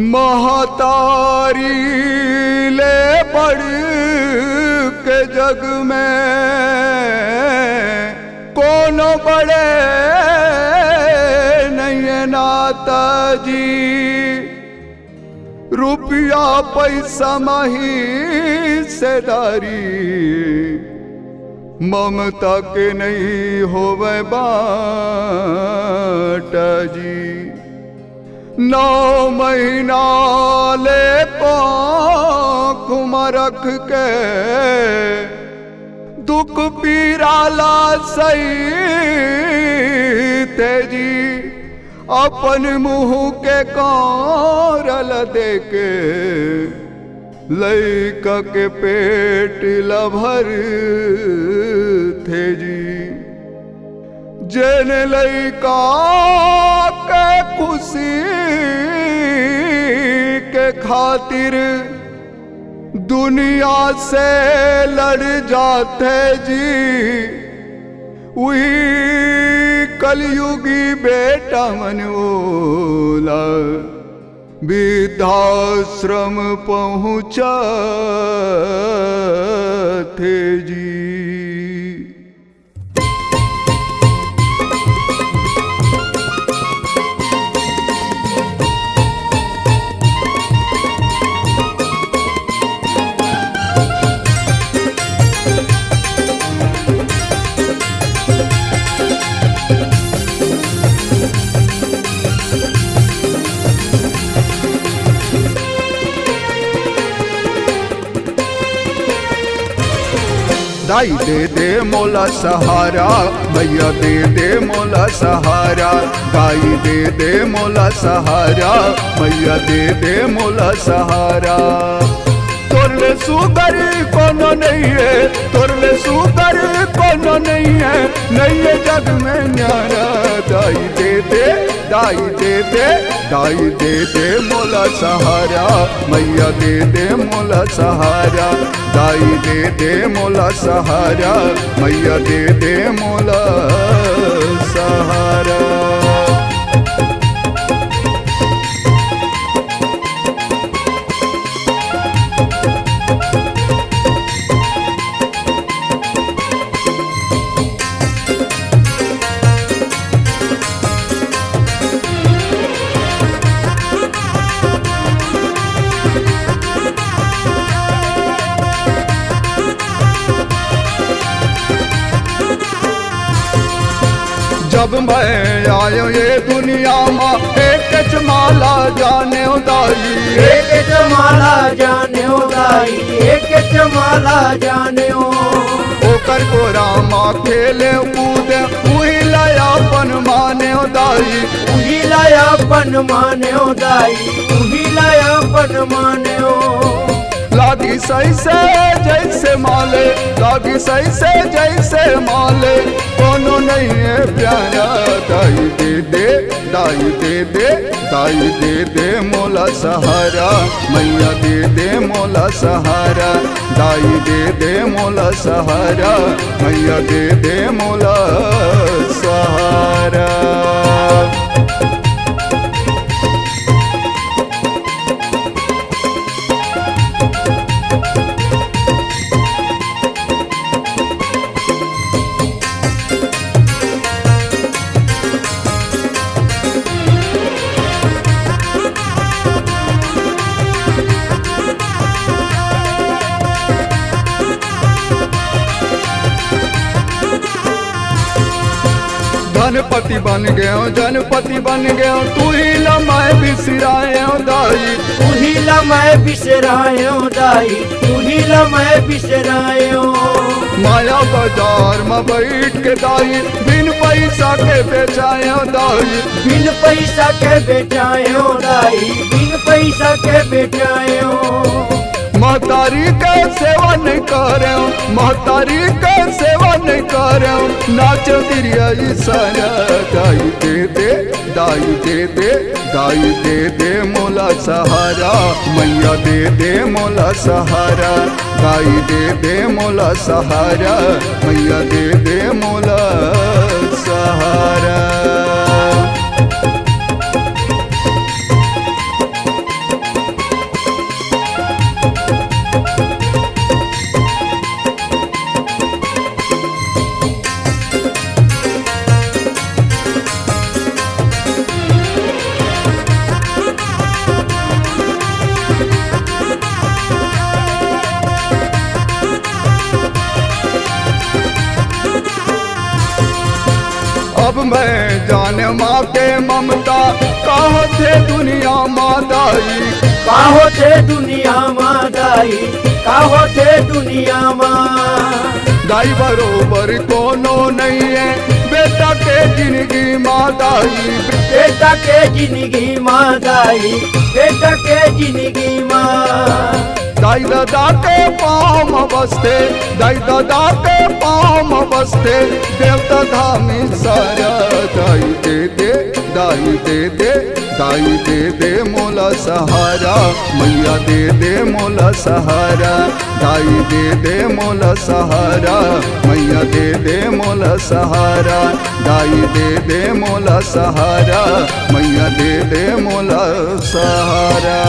महतारी ले बढ़ के जग में कौन बड़े नहीं नाता जी। रुपया पैसा मही सेदारी ममता के नहीं होवे बाटा जी। 9 महीना ले पाँख रख के दुख पीराला सही तेजी। अपन मुँह के कारल देके लइका के पेट लभर थे जी। जेन लइका के खुशी के खातिर दुनिया से लड़ जाते जी। वही कलयुगी बेटा मनोला वृद्धाश्रम पहुँचा थे जी। दाई दे दे मोला सहारा, भैया दे दे मोला सहारा। दाई दे दे मोला सहारा, भैया दे दे मोला सहारा। तोरले सुगर कोनो नहीं है, तोरले सुगर कोनो नहीं है, नहीं है जग में न्यारा। दाई दे दे, दाई दे दे, दाई दे दे मोला सहारा, मैया दे दे मोला सहारा। दाई दे दे मोला सहारा, मैया दे दे मोला सहारा। जब मैं आयो ये दुनिया माँ एक चमाला जाने दाई, एक चमाला जाने दाई, एक चमाला जाने। ओकर को रामा खेले कूदे उही लायापन माने दाई, उही लायापन माने दाई, उही लायापन माने। लागी सही से जैसे माले, लागी सही से जैसे माले, कोनो नहीं है प्यारा। दाई दे दे, दाई दे दे, दाई दे दे मोला सहारा, मैया दे दे मोला सहारा। दाई दे दे मोला सहारा, मैया दे दे मोला सहारा। जनपति बन गयो, जनपति बन गयो, तू ही मैं बिसरायो दाई, तू ही मैं बिसरायो दाई, तू ही मैं बिसरायो। माया बाजार में बैठ के दाई, बिन पैसा के बेचायो दाई, बिन पैसा के बेचायो दाई, बिन पैसा के बेचायो। महतारी का सेवा नहीं करे, महतारी का सेवा नहीं करे, नाचो दिरिया सारा। दाई दे दे, दाई दे दे, दाई दे दे मोला सहारा, मैया दे दे मोला सहारा। दाई दे दे मोला सहारा, मैया दे दे मोला सहारा। मैं जान माँ के ममता कहो थे दुनिया माँ दाई काहो थे दुनिया माँ दाई काहो थे दुनिया माँ दाई बरोबर कोनो नहीं है बेटा के जिंदगी माँ दाई बेटा के जिंदगी माँ दाई बेटा के जिंदगी माँ दाई दादा के पाँव में बसते दाई दादा के पाँव में बसते देवता धामी सारा दाई दे दे दाई दे दे दाई दे दे मोला सहारा मैया दे दे मोला सहारा दाई दे दे मोला सहारा मैया दे दे मोला सहारा दाई दे दे मोला सहारा मैया दे दे मोला सहारा।